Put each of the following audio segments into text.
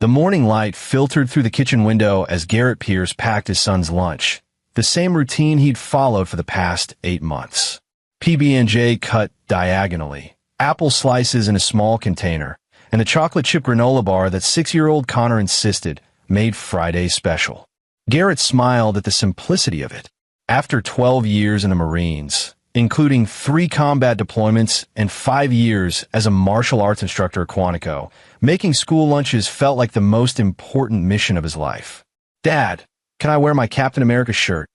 The morning light filtered through the kitchen window as Garrett Pierce packed his son's lunch, the same routine he'd followed for the past 8 months. PB&J cut diagonally, apple slices in a small container, and a chocolate chip granola bar that 6-year-old Connor insisted made Friday special. Garrett smiled at the simplicity of it. After 12 years in the Marines, including 3 combat deployments and 5 years as a martial arts instructor at Quantico, making school lunches felt like the most important mission of his life. "Dad, can I wear my Captain America shirt?"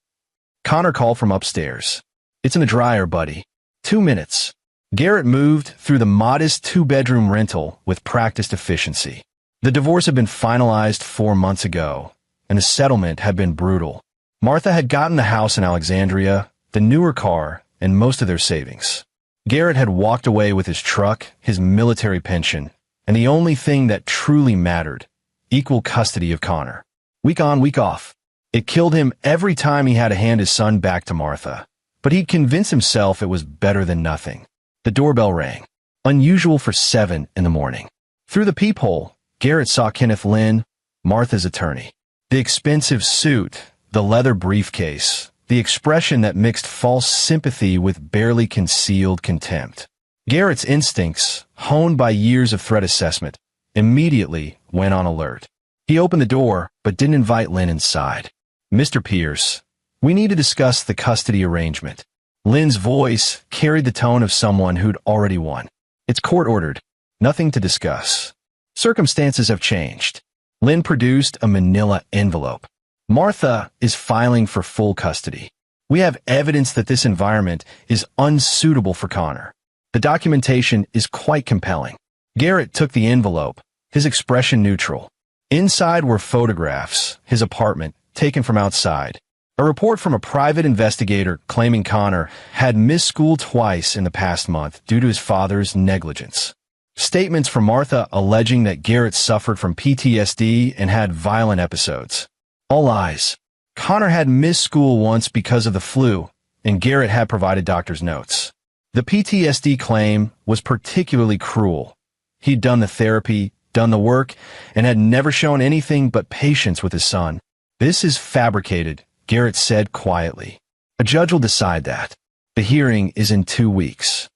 Connor called from upstairs. "It's in the dryer, buddy." 2 minutes. Garrett moved through the modest 2-bedroom rental with practiced efficiency. The divorce had been finalized 4 months ago, and the settlement had been brutal. Martha had gotten the house in Alexandria, the newer car, and most of their savings. Garrett had walked away with his truck, his military pension, and the only thing that truly mattered, equal custody of Connor. Week on, week off. It killed him every time he had to hand his son back to Martha, but he'd convinced himself it was better than nothing. The doorbell rang, unusual for 7 in the morning. Through the peephole, Garrett saw Kenneth Lynn, Martha's attorney. The expensive suit, the leather briefcase, the expression that mixed false sympathy with barely concealed contempt. Garrett's instincts, honed by years of threat assessment, immediately went on alert. He opened the door, but didn't invite Lynn inside. "Mr. Pierce, we need to discuss the custody arrangement." Lynn's voice carried the tone of someone who'd already won. "It's court-ordered. Nothing to discuss. Circumstances have changed." Lynn produced a manila envelope. "Martha is filing for full custody. We have evidence that this environment is unsuitable for Connor. The documentation is quite compelling." Garrett took the envelope, his expression neutral. Inside were photographs, his apartment, taken from outside. A report from a private investigator claiming Connor had missed school twice in the past month due to his father's negligence. Statements from Martha alleging that Garrett suffered from PTSD and had violent episodes. All lies. Connor had missed school once because of the flu, and Garrett had provided doctor's notes. The PTSD claim was particularly cruel. He'd done the therapy, done the work, and had never shown anything but patience with his son. "This is fabricated," Garrett said quietly. "A judge will decide that. The hearing is in 2 weeks."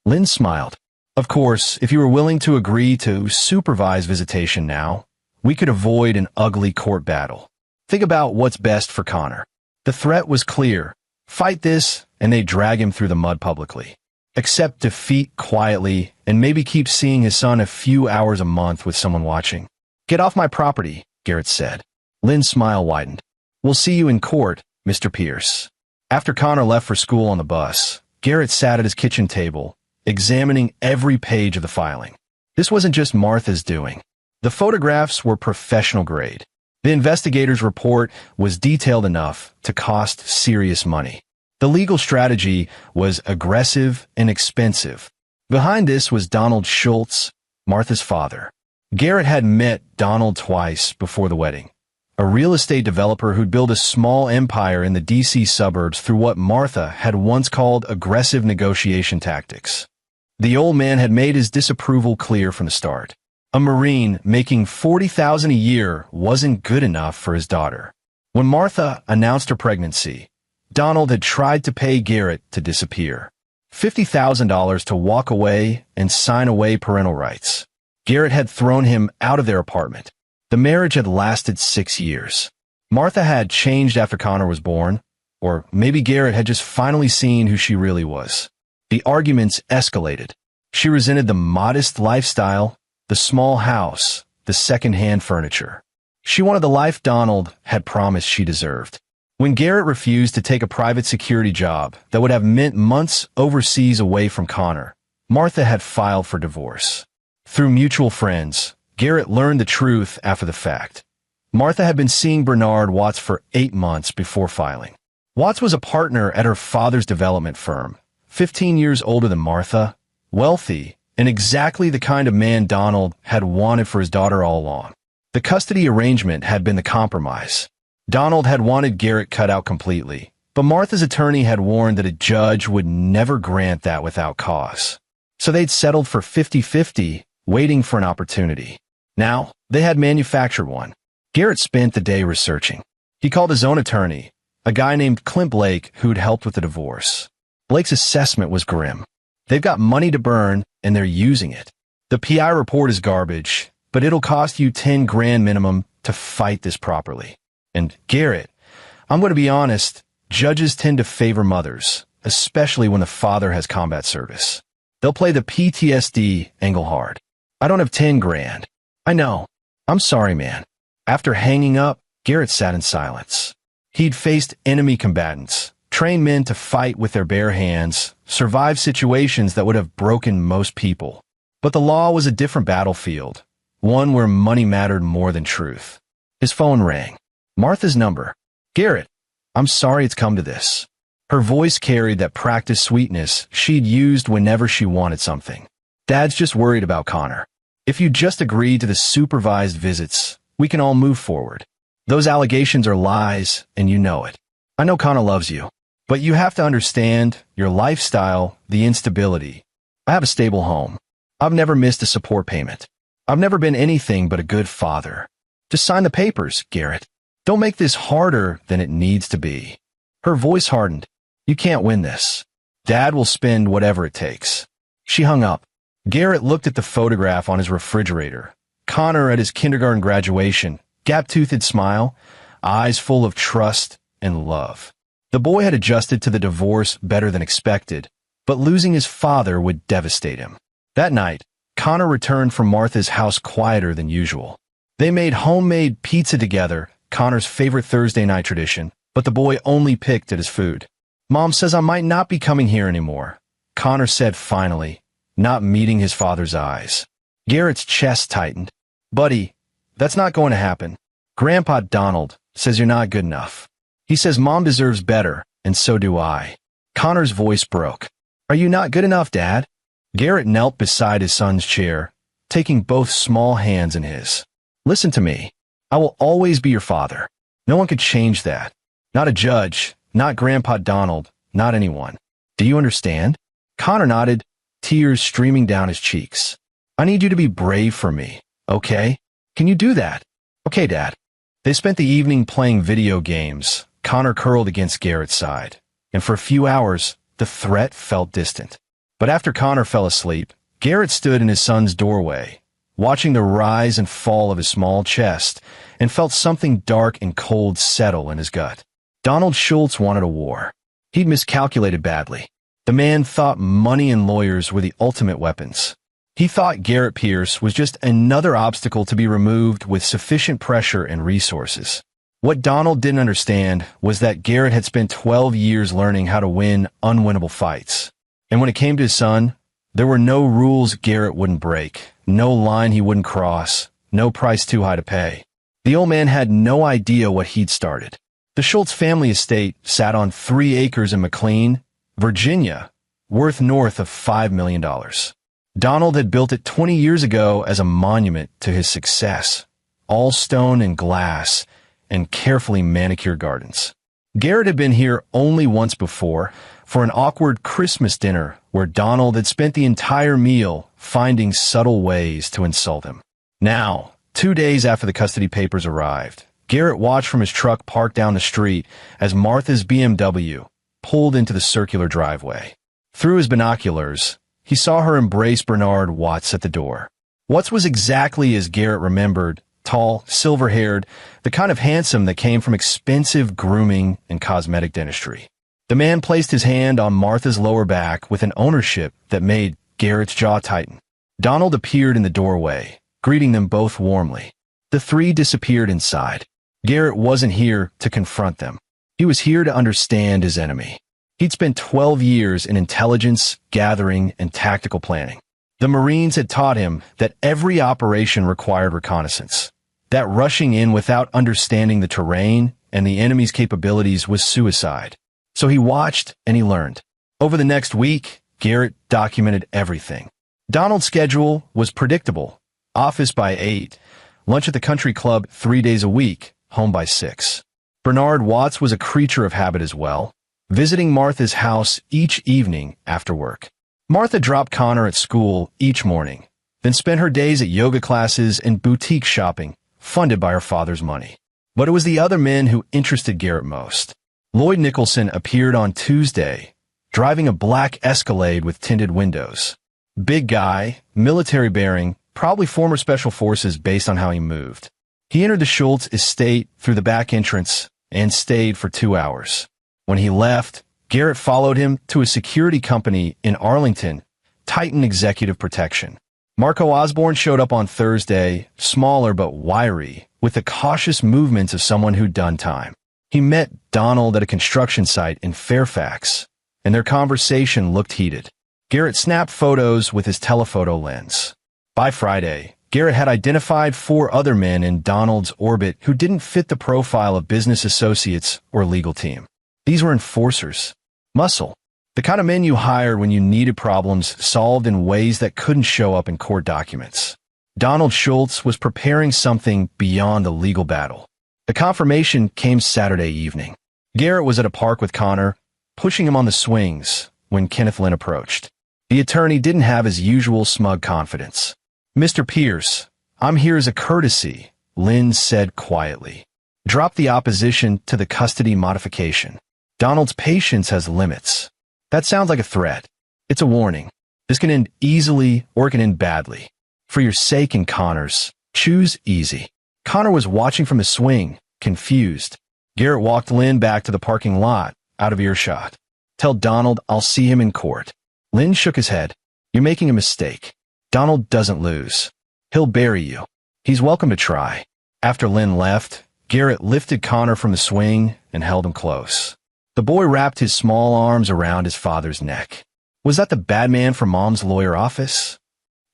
Lynn smiled. "Of course, if you were willing to agree to supervise visitation now, we could avoid an ugly court battle. Think about what's best for Connor." The threat was clear. Fight this, and they'd drag him through the mud publicly. Accept defeat quietly, and maybe keep seeing his son a few hours a month with someone watching. "Get off my property," Garrett said. Lynn's smile widened. "We'll see you in court, Mr. Pierce." After Connor left for school on the bus, Garrett sat at his kitchen table, examining every page of the filing. This wasn't just Martha's doing. The photographs were professional grade. The investigator's report was detailed enough to cost serious money. The legal strategy was aggressive and expensive. Behind this was Donald Schultz, Martha's father. Garrett had met Donald twice before the wedding, a real estate developer who'd built a small empire in the D.C. suburbs through what Martha had once called aggressive negotiation tactics. The old man had made his disapproval clear from the start. A Marine making $40,000 a year wasn't good enough for his daughter. When Martha announced her pregnancy, Donald had tried to pay Garrett to disappear. $50,000 to walk away and sign away parental rights. Garrett had thrown him out of their apartment. The marriage had lasted 6 years. Martha had changed after Connor was born, or maybe Garrett had just finally seen who she really was. The arguments escalated. She resented the modest lifestyle, the small house, the second-hand furniture. She wanted the life Donald had promised she deserved. When Garrett refused to take a private security job that would have meant months overseas away from Connor, Martha had filed for divorce. Through mutual friends, Garrett learned the truth after the fact. Martha had been seeing Bernard Watts for 8 months before filing. Watts was a partner at her father's development firm, 15 years older than Martha, wealthy, and exactly the kind of man Donald had wanted for his daughter all along. The custody arrangement had been the compromise. Donald had wanted Garrett cut out completely, but Martha's attorney had warned that a judge would never grant that without cause. So they'd settled for 50-50, waiting for an opportunity. Now, they had manufactured one. Garrett spent the day researching. He called his own attorney, a guy named Clint Blake who'd helped with the divorce. Blake's assessment was grim. They've got money to burn, and they're using it. The PI report is garbage, but it'll cost you 10 grand minimum to fight this properly. And Garrett, I'm going to be honest, judges tend to favor mothers, especially when the father has combat service. They'll play the PTSD angle hard. I don't have 10 grand. I know. I'm sorry, man. After hanging up, Garrett sat in silence. He'd faced enemy combatants, trained men to fight with their bare hands, survive situations that would have broken most people. But the law was a different battlefield, one where money mattered more than truth. His phone rang. Martha's number. Garrett, I'm sorry it's come to this. Her voice carried that practiced sweetness she'd used whenever she wanted something. Dad's just worried about Connor. If you just agree to the supervised visits, we can all move forward. Those allegations are lies, and you know it. I know Connor loves you, but you have to understand your lifestyle, the instability. I have a stable home. I've never missed a support payment. I've never been anything but a good father. Just sign the papers, Garrett. Don't make this harder than it needs to be. Her voice hardened. You can't win this. Dad will spend whatever it takes. She hung up. Garrett looked at the photograph on his refrigerator. Connor at his kindergarten graduation, gap-toothed smile, eyes full of trust and love. The boy had adjusted to the divorce better than expected, but losing his father would devastate him. That night, Connor returned from Martha's house quieter than usual. They made homemade pizza together, Connor's favorite Thursday night tradition, but the boy only picked at his food. Mom says I might not be coming here anymore, Connor said finally, not meeting his father's eyes. Garrett's chest tightened. Buddy, that's not going to happen. Grandpa Donald says you're not good enough. He says Mom deserves better, and so do I. Connor's voice broke. Are you not good enough, Dad? Garrett knelt beside his son's chair, taking both small hands in his. Listen to me. I will always be your father. No one could change that. Not a judge, not Grandpa Donald, not anyone. Do you understand? Connor nodded, tears streaming down his cheeks. I need you to be brave for me, okay? Can you do that? Okay, Dad. They spent the evening playing video games, Connor curled against Garrett's side, and for a few hours, the threat felt distant. But after Connor fell asleep, Garrett stood in his son's doorway, watching the rise and fall of his small chest, and felt something dark and cold settle in his gut. Donald Schultz wanted a war. He'd miscalculated badly. The man thought money and lawyers were the ultimate weapons. He thought Garrett Pierce was just another obstacle to be removed with sufficient pressure and resources. What Donald didn't understand was that Garrett had spent 12 years learning how to win unwinnable fights. And when it came to his son, there were no rules Garrett wouldn't break, no line he wouldn't cross, no price too high to pay. The old man had no idea what he'd started. The Schultz family estate sat on 3 acres in McLean, Virginia, worth north of $5 million. Donald had built it 20 years ago as a monument to his success, all stone and glass, and carefully manicured gardens. Garrett had been here only once before, for an awkward Christmas dinner where Donald had spent the entire meal finding subtle ways to insult him. Now, 2 days after the custody papers arrived, Garrett watched from his truck parked down the street as Martha's BMW pulled into the circular driveway. Through his binoculars, he saw her embrace Bernard Watts at the door. Watts was exactly as Garrett remembered, tall, silver-haired, the kind of handsome that came from expensive grooming and cosmetic dentistry. The man placed his hand on Martha's lower back with an ownership that made Garrett's jaw tighten. Donald appeared in the doorway, greeting them both warmly. The 3 disappeared inside. Garrett wasn't here to confront them. He was here to understand his enemy. He'd spent 12 years in intelligence, gathering, and tactical planning. The Marines had taught him that every operation required reconnaissance, that rushing in without understanding the terrain and the enemy's capabilities was suicide. So he watched and he learned. Over the next week, Garrett documented everything. Donald's schedule was predictable. Office by 8, lunch at the country club 3 days a week, home by 6. Bernard Watts was a creature of habit as well, visiting Martha's house each evening after work. Martha dropped Connor at school each morning, then spent her days at yoga classes and boutique shopping, funded by her father's money. But it was the other men who interested Garrett most. Lloyd Nicholson appeared on Tuesday, driving a black Escalade with tinted windows. Big guy, military-bearing, probably former special forces based on how he moved. He entered the Schultz estate through the back entrance and stayed for 2 hours. When he left, Garrett followed him to a security company in Arlington, Titan Executive Protection. Marco Osborne showed up on Thursday, smaller but wiry, with the cautious movements of someone who'd done time. He met Donald at a construction site in Fairfax, and their conversation looked heated. Garrett snapped photos with his telephoto lens. By Friday, Garrett had identified 4 other men in Donald's orbit who didn't fit the profile of business associates or legal team. These were enforcers. Muscle. The kind of men you hired when you needed problems solved in ways that couldn't show up in court documents. Donald Schultz was preparing something beyond a legal battle. The confirmation came Saturday evening. Garrett was at a park with Connor, pushing him on the swings, when Kenneth Lynn approached. The attorney didn't have his usual smug confidence. "Mr. Pierce, I'm here as a courtesy," Lynn said quietly. "Drop the opposition to the custody modification. Donald's patience has limits." That sounds like a threat. It's a warning. This can end easily or it can end badly. For your sake and Connor's, choose easy. Connor was watching from his swing, confused. Garrett walked Lynn back to the parking lot, out of earshot. "Tell Donald I'll see him in court." Lynn shook his head. "You're making a mistake. Donald doesn't lose. He'll bury you. He's welcome to try." After Lynn left, Garrett lifted Connor from the swing and held him close. The boy wrapped his small arms around his father's neck. "Was that the bad man from Mom's lawyer office?"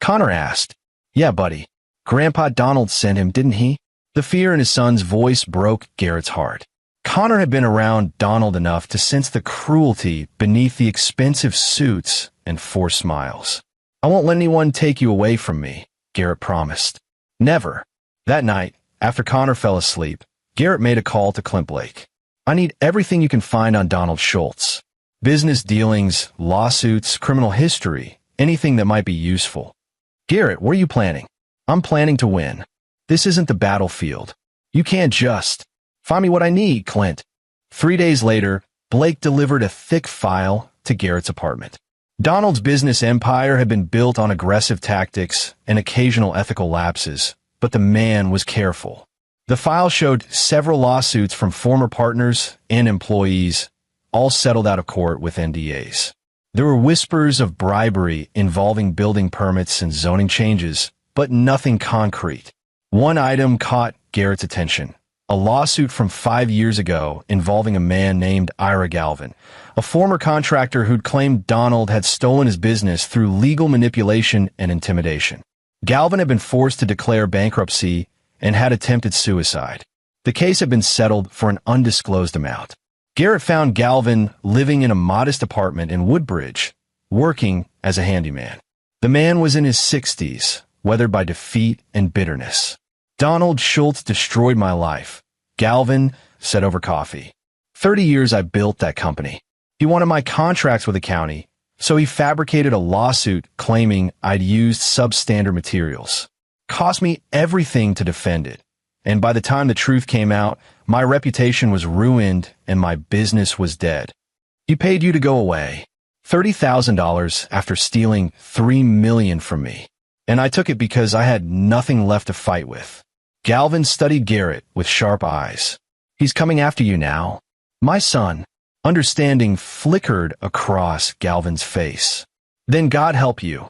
Connor asked. "Yeah, buddy. Grandpa Donald sent him, didn't he?" The fear in his son's voice broke Garrett's heart. Connor had been around Donald enough to sense the cruelty beneath the expensive suits and forced smiles. "I won't let anyone take you away from me," Garrett promised. "Never." That night, after Connor fell asleep, Garrett made a call to Clint Blake. "I need everything you can find on Donald Schultz. Business dealings, lawsuits, criminal history, anything that might be useful." "Garrett, what are you planning?" "I'm planning to win. This isn't the battlefield. You can't just..." "Find me what I need, Clint." 3 days later, Blake delivered a thick file to Garrett's apartment. Donald's business empire had been built on aggressive tactics and occasional ethical lapses, but the man was careful. The file showed several lawsuits from former partners and employees, all settled out of court with NDAs. There were whispers of bribery involving building permits and zoning changes, but nothing concrete. One item caught Garrett's attention: a lawsuit from 5 years ago involving a man named Ira Galvin, a former contractor who'd claimed Donald had stolen his business through legal manipulation and intimidation. Galvin had been forced to declare bankruptcy and had attempted suicide. The case had been settled for an undisclosed amount. Garrett found Galvin living in a modest apartment in Woodbridge, working as a handyman. The man was in his 60s, weathered by defeat and bitterness. "Donald Schultz destroyed my life," Galvin said over coffee. 30 years I built that company. He wanted my contracts with the county, so he fabricated a lawsuit claiming I'd used substandard materials. Cost me everything to defend it, and by the time the truth came out, my reputation was ruined and my business was dead. He paid you to go away. $30,000 after stealing $3 million from me. And I took it because I had nothing left to fight with. Galvin studied Garrett with sharp eyes. "He's coming after you now." "My son." Understanding flickered across Galvin's face. "Then God help you,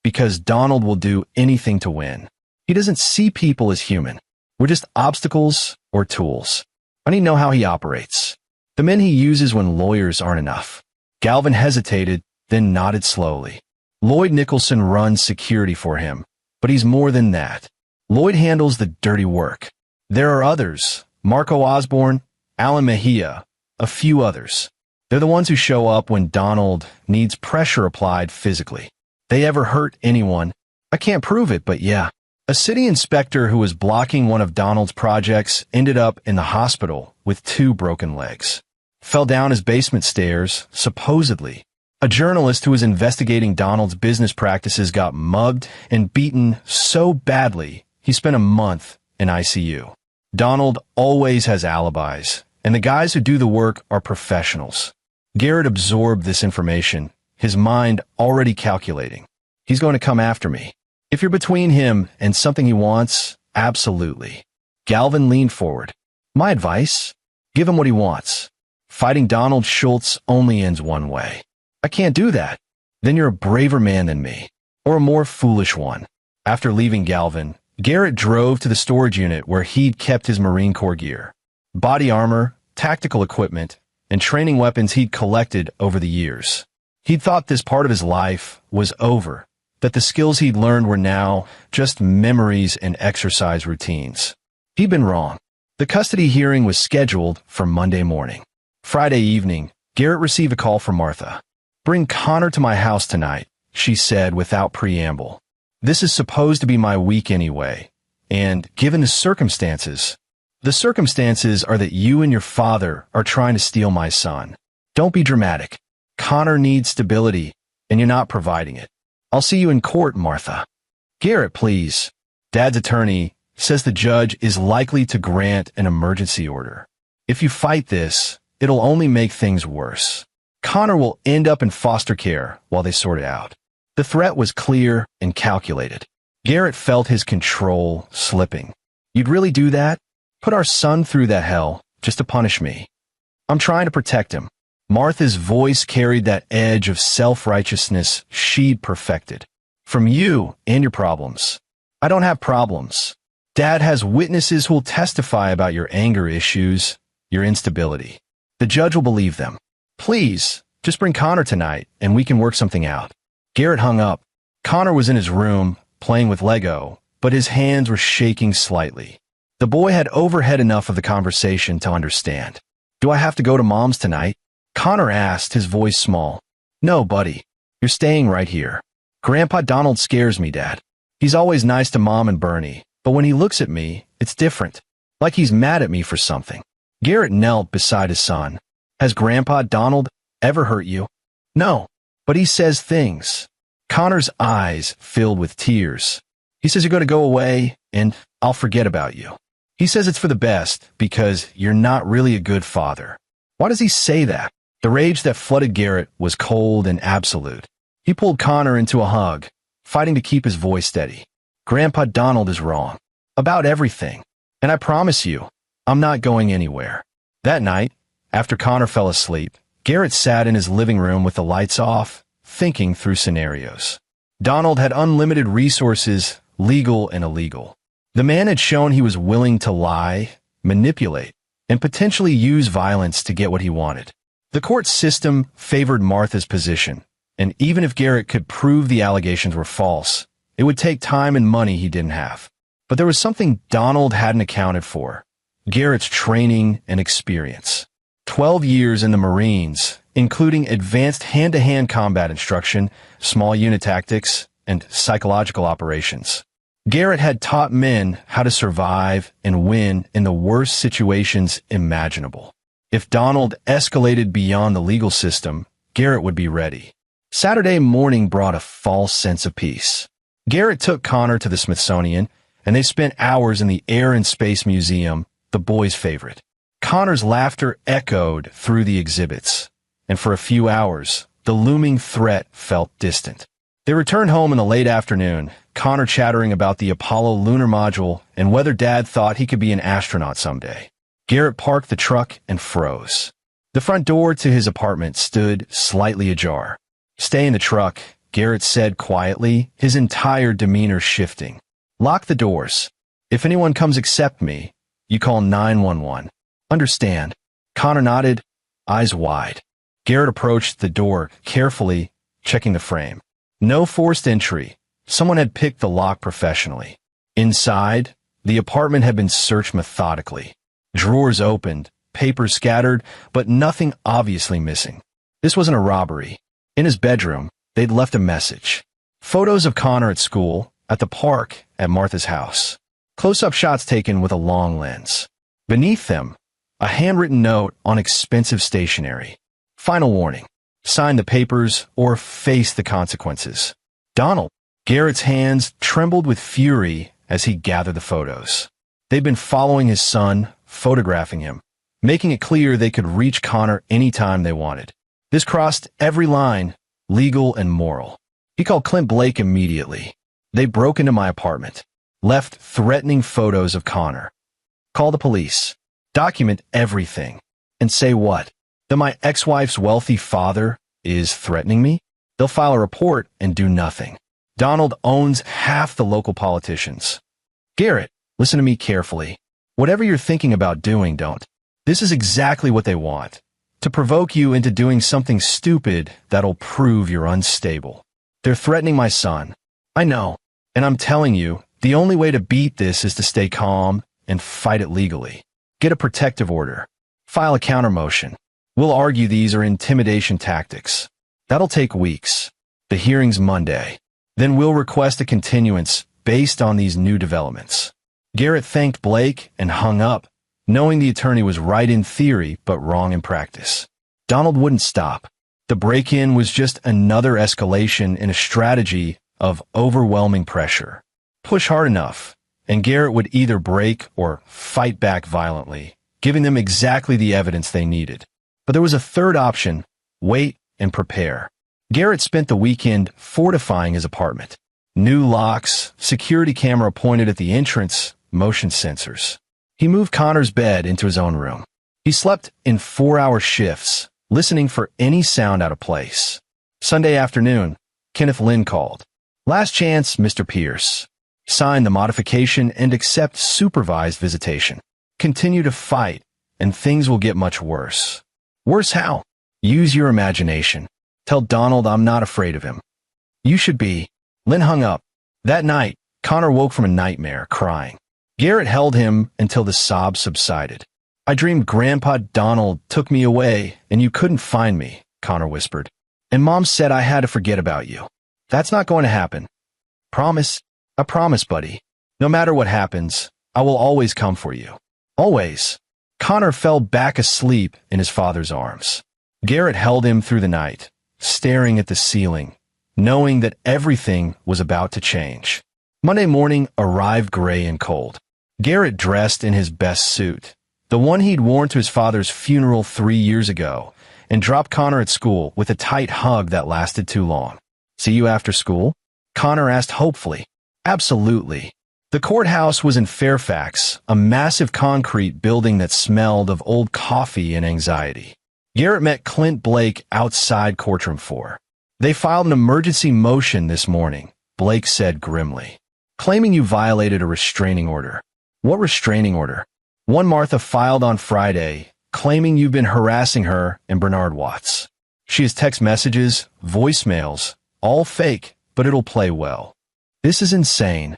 because Donald will do anything to win. He doesn't see people as human. We're just obstacles or tools. I need to know how he operates. The men he uses when lawyers aren't enough." Galvin hesitated, then nodded slowly. "Lloyd Nicholson runs security for him, but he's more than that. Lloyd handles the dirty work. There are others: Marco Osborne, Alan Mejia, a few others. They're the ones who show up when Donald needs pressure applied physically. They ever hurt anyone? I can't prove it, but yeah." A city inspector who was blocking one of Donald's projects ended up in the hospital with 2 broken legs. Fell down his basement stairs, supposedly. A journalist who was investigating Donald's business practices got mugged and beaten so badly he spent a month in ICU. Donald always has alibis, and the guys who do the work are professionals. Garrett absorbed this information, his mind already calculating. He's going to come after me. If you're between him and something he wants, absolutely. Galvin leaned forward. My advice? Give him what he wants. Fighting Donald Schultz only ends one way. I can't do that. Then you're a braver man than me, or a more foolish one. After leaving Galvin, Garrett drove to the storage unit where he'd kept his Marine Corps gear. Body armor, tactical equipment, and training weapons he'd collected over the years. He'd thought this part of his life was over, that the skills he'd learned were now just memories and exercise routines. He'd been wrong. The custody hearing was scheduled for Monday morning. Friday evening, Garrett received a call from Martha. Bring Connor to my house tonight, she said without preamble. This is supposed to be my week anyway, and given the circumstances are that you and your father are trying to steal my son. Don't be dramatic. Connor needs stability, and you're not providing it. I'll see you in court, Martha. Garrett, please. Dad's attorney says the judge is likely to grant an emergency order. If you fight this, it'll only make things worse. Connor will end up in foster care while they sort it out. The threat was clear and calculated. Garrett felt his control slipping. You'd really do that? Put our son through that hell just to punish me. I'm trying to protect him. Martha's voice carried that edge of self-righteousness she'd perfected. From you and your problems. I don't have problems. Dad has witnesses who'll testify about your anger issues, your instability. The judge will believe them. Please, just bring Connor tonight and we can work something out. Garrett hung up. Connor was in his room, playing with Lego, but his hands were shaking slightly. The boy had overheard enough of the conversation to understand. Do I have to go to Mom's tonight? Connor asked, his voice small. No, buddy. You're staying right here. Grandpa Donald scares me, Dad. He's always nice to Mom and Bernie, but when he looks at me, it's different. Like he's mad at me for something. Garrett knelt beside his son. Has Grandpa Donald ever hurt you? No, but he says things. Connor's eyes filled with tears. He says you're going to go away, and I'll forget about you. He says it's for the best, because you're not really a good father. Why does he say that? The rage that flooded Garrett was cold and absolute. He pulled Connor into a hug, fighting to keep his voice steady. Grandpa Donald is wrong. About everything. And I promise you, I'm not going anywhere. That night, after Connor fell asleep, Garrett sat in his living room with the lights off, thinking through scenarios. Donald had unlimited resources, legal and illegal. The man had shown he was willing to lie, manipulate, and potentially use violence to get what he wanted. The court system favored Martha's position, and even if Garrett could prove the allegations were false, it would take time and money he didn't have. But there was something Donald hadn't accounted for: Garrett's training and experience. 12 years in the Marines, including advanced hand-to-hand combat instruction, small unit tactics, and psychological operations. Garrett had taught men how to survive and win in the worst situations imaginable. If Donald escalated beyond the legal system, Garrett would be ready. Saturday morning brought a false sense of peace. Garrett took Connor to the Smithsonian, and they spent hours in the Air and Space Museum, the boys' favorite. Connor's laughter echoed through the exhibits, and for a few hours, the looming threat felt distant. They returned home in the late afternoon, Connor chattering about the Apollo lunar module and whether Dad thought he could be an astronaut someday. Garrett parked the truck and froze. The front door to his apartment stood slightly ajar. Stay in the truck, Garrett said quietly, his entire demeanor shifting. Lock the doors. If anyone comes except me, you call 911. Understand? Connor nodded, eyes wide. Garrett approached the door, carefully checking the frame. No forced entry. Someone had picked the lock professionally. Inside, the apartment had been searched methodically. Drawers opened, papers scattered, but nothing obviously missing. This wasn't a robbery. In his bedroom, they'd left a message. Photos of Connor at school, at the park, at Martha's house. Close-up shots taken with a long lens. Beneath them, a handwritten note on expensive stationery. Final warning. Sign the papers or face the consequences. Donald. Garrett's hands trembled with fury as he gathered the photos. They'd been following his son, photographing him, making it clear they could reach Connor anytime they wanted. This crossed every line, legal and moral. He called Clint Blake immediately. They broke into my apartment, left threatening photos of Connor. Call the police, document everything, and say what? That my ex-wife's wealthy father is threatening me? They'll file a report and do nothing. Donald owns half the local politicians. Garrett, listen to me carefully. Whatever you're thinking about doing, don't. This is exactly what they want. To provoke you into doing something stupid that'll prove you're unstable. They're threatening my son. I know. And I'm telling you, the only way to beat this is to stay calm and fight it legally. Get a protective order. File a counter motion. We'll argue these are intimidation tactics. That'll take weeks. The hearing's Monday. Then we'll request a continuance based on these new developments. Garrett thanked Blake and hung up, knowing the attorney was right in theory but wrong in practice. Donald wouldn't stop. The break-in was just another escalation in a strategy of overwhelming pressure. Push hard enough, and Garrett would either break or fight back violently, giving them exactly the evidence they needed. But there was a third option: wait and prepare. Garrett spent the weekend fortifying his apartment. New locks, security camera pointed at the entrance, motion sensors. He moved Connor's bed into his own room. He slept in 4-hour shifts, listening for any sound out of place. Sunday afternoon, Kenneth Lynn called. Last chance, Mr. Pierce. Sign the modification and accept supervised visitation. Continue to fight, and things will get much worse. Worse how? Use your imagination. Tell Donald I'm not afraid of him. You should be. Lynn hung up. That night, Connor woke from a nightmare, crying. Garrett held him until the sobs subsided. I dreamed Grandpa Donald took me away and you couldn't find me, Connor whispered. And Mom said I had to forget about you. That's not going to happen. Promise? I promise, buddy. No matter what happens, I will always come for you. Always. Connor fell back asleep in his father's arms. Garrett held him through the night, staring at the ceiling, knowing that everything was about to change. Monday morning arrived gray and cold. Garrett dressed in his best suit, the one he'd worn to his father's funeral 3 years ago, and dropped Connor at school with a tight hug that lasted too long. See you after school? Connor asked hopefully. Absolutely. The courthouse was in Fairfax, a massive concrete building that smelled of old coffee and anxiety. Garrett met Clint Blake outside courtroom 4. They filed an emergency motion this morning, Blake said grimly, claiming you violated a restraining order. What restraining order? One Martha filed on Friday, claiming you've been harassing her and Bernard Watts. She has text messages, voicemails, all fake, but it'll play well. This is insane.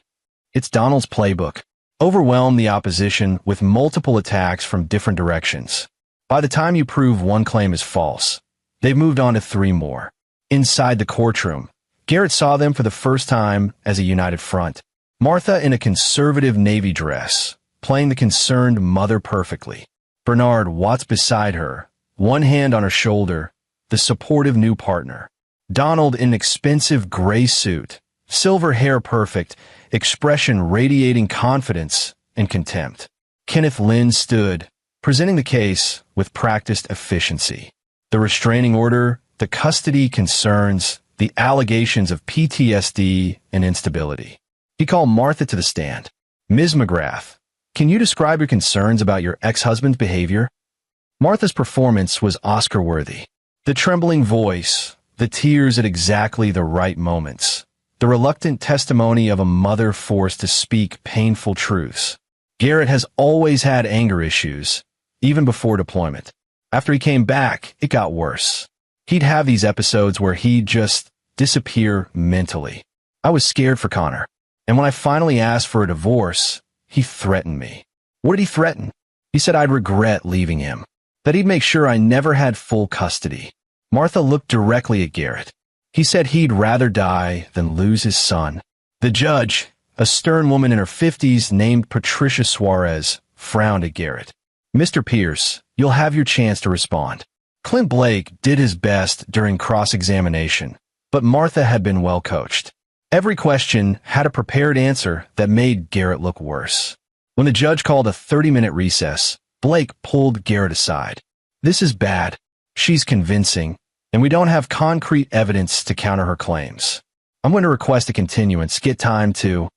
It's Donald's playbook. Overwhelm the opposition with multiple attacks from different directions. By the time you prove one claim is false, they've moved on to 3 more. Inside the courtroom, Garrett saw them for the first time as a united front. Martha in a conservative navy dress, playing the concerned mother perfectly. Bernard Watts beside her, one hand on her shoulder, the supportive new partner. Donald in an expensive gray suit, silver hair perfect, expression radiating confidence and contempt. Kenneth Lynn stood, presenting the case with practiced efficiency. The restraining order, the custody concerns, the allegations of PTSD and instability. He called Martha to the stand. Ms. McGrath, can you describe your concerns about your ex-husband's behavior? Martha's performance was Oscar-worthy. The trembling voice, the tears at exactly the right moments, the reluctant testimony of a mother forced to speak painful truths. Garrett has always had anger issues, even before deployment. After he came back, it got worse. He'd have these episodes where he'd just disappear mentally. I was scared for Connor. And when I finally asked for a divorce, he threatened me. What did he threaten? He said I'd regret leaving him, that he'd make sure I never had full custody. Martha looked directly at Garrett. He said he'd rather die than lose his son. The judge, a stern woman in her 50s named Patricia Suarez, frowned at Garrett. Mr. Pierce, you'll have your chance to respond. Clint Blake did his best during cross-examination, but Martha had been well coached. Every question had a prepared answer that made Garrett look worse. When the judge called a 30-minute recess, Blake pulled Garrett aside. "This is bad. She's convincing, and we don't have concrete evidence to counter her claims. I'm going to request a continuance. Get time to—"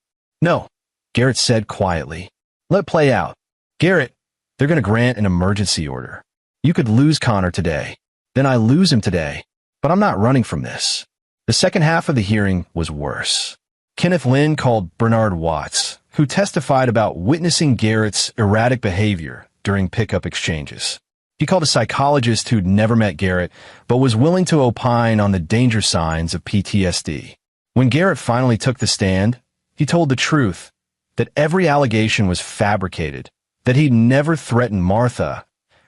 "No," Garrett said quietly. "Let play out. Garrett, they're going to grant an emergency order. You could lose Connor today. Then I lose him today. But I'm not running from this." The second half of the hearing was worse. Kenneth Lynn called Bernard Watts, who testified about witnessing Garrett's erratic behavior during pickup exchanges. He called a psychologist who'd never met Garrett, but was willing to opine on the danger signs of PTSD. When Garrett finally took the stand, he told the truth, that every allegation was fabricated, that he'd never threatened Martha,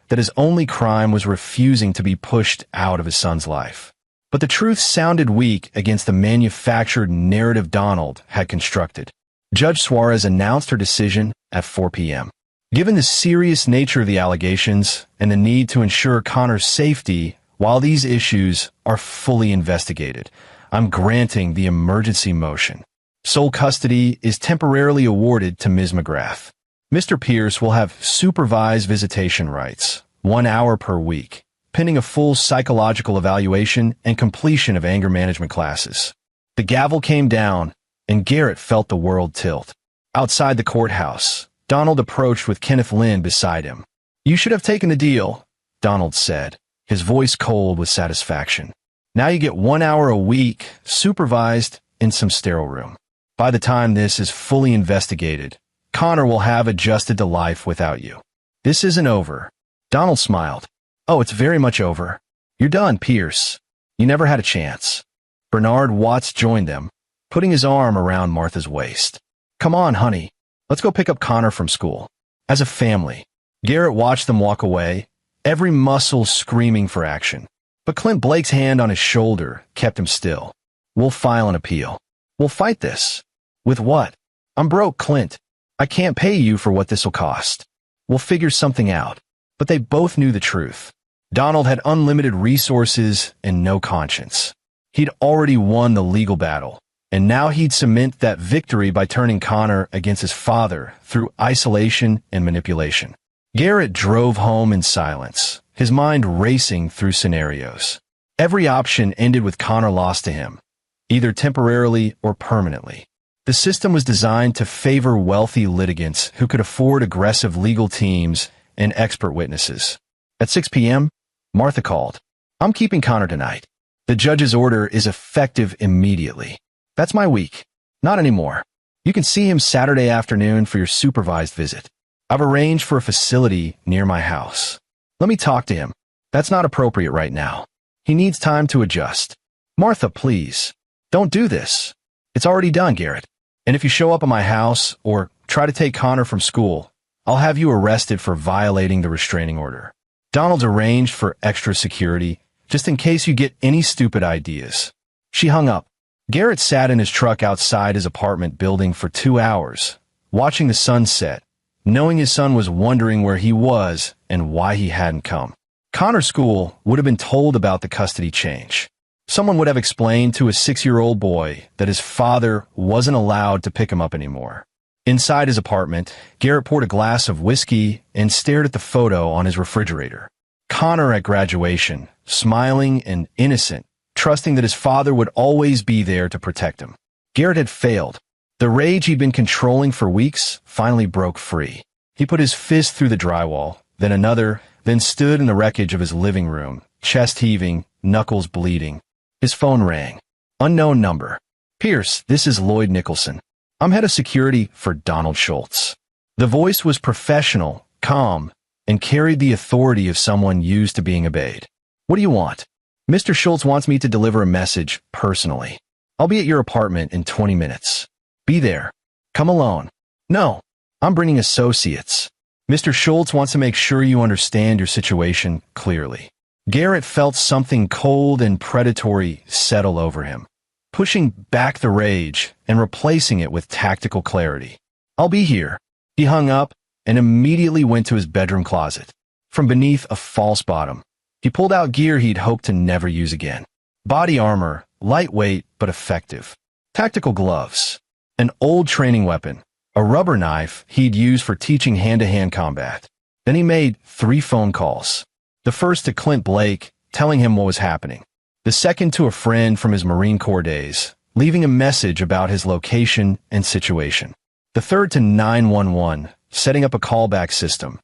that his only crime was refusing to be pushed out of his son's life. But the truth sounded weak against the manufactured narrative Donald had constructed. Judge Suarez announced her decision at 4 p.m. Given the serious nature of the allegations and the need to ensure Connor's safety while these issues are fully investigated, I'm granting the emergency motion. Sole custody is temporarily awarded to Ms. McGrath. Mr. Pierce will have supervised visitation rights, 1 hour per week, pending a full psychological evaluation and completion of anger management classes. The gavel came down, and Garrett felt the world tilt. Outside the courthouse, Donald approached with Kenneth Lynn beside him. "You should have taken the deal," Donald said, his voice cold with satisfaction. "Now you get 1 hour a week, supervised, in some sterile room. By the time this is fully investigated, Connor will have adjusted to life without you. This isn't over." Donald smiled. "Oh, it's very much over. You're done, Pierce. You never had a chance." Bernard Watts joined them, putting his arm around Martha's waist. "Come on, honey. Let's go pick up Connor from school." As a family, Garrett watched them walk away, every muscle screaming for action. But Clint Blake's hand on his shoulder kept him still. "We'll file an appeal. We'll fight this." "With what?" "I'm broke, Clint. I can't pay you for what this'll cost. We'll figure something out." But they both knew the truth. Donald had unlimited resources and no conscience. He'd already won the legal battle, and now he'd cement that victory by turning Connor against his father through isolation and manipulation. Garrett drove home in silence, his mind racing through scenarios. Every option ended with Connor lost to him, either temporarily or permanently. The system was designed to favor wealthy litigants who could afford aggressive legal teams and expert witnesses. At 6 p.m., Martha called. "I'm keeping Connor tonight. The judge's order is effective immediately. That's my week. Not anymore. You can see him Saturday afternoon for your supervised visit. I've arranged for a facility near my house. Let me talk to him. That's not appropriate right now. He needs time to adjust." "Martha, please. Don't do this. It's already done, Garrett. And if you show up at my house or try to take Connor from school, I'll have you arrested for violating the restraining order." Donald arranged for extra security, just in case you get any stupid ideas. She hung up. Garrett sat in his truck outside his apartment building for 2 hours, watching the sun set, knowing his son was wondering where he was and why he hadn't come. Connor's school would have been told about the custody change. Someone would have explained to a 6-year-old boy that his father wasn't allowed to pick him up anymore. Inside his apartment, Garrett poured a glass of whiskey and stared at the photo on his refrigerator. Connor at graduation, smiling and innocent, trusting that his father would always be there to protect him. Garrett had failed. The rage he'd been controlling for weeks finally broke free. He put his fist through the drywall, then another, then stood in the wreckage of his living room, chest heaving, knuckles bleeding. His phone rang. Unknown number. "Pierce, this is Lloyd Nicholson. I'm head of security for Donald Schultz." The voice was professional, calm, and carried the authority of someone used to being obeyed. "What do you want?" "Mr. Schultz wants me to deliver a message personally. I'll be at your apartment in 20 minutes. Be there. Come alone." "No, I'm bringing associates. Mr. Schultz wants to make sure you understand your situation clearly." Garrett felt something cold and predatory settle over him, pushing back the rage and replacing it with tactical clarity. "I'll be here." He hung up and immediately went to his bedroom closet. From beneath a false bottom, He pulled out gear he'd hoped to never use again. Body armor, lightweight but effective. Tactical gloves. An old training weapon. A rubber knife he'd used for teaching hand-to-hand combat. Then he made 3 phone calls. The first to Clint Blake, telling him what was happening. The second to a friend from his Marine Corps days, leaving a message about his location and situation. The third to 911, setting up a callback system.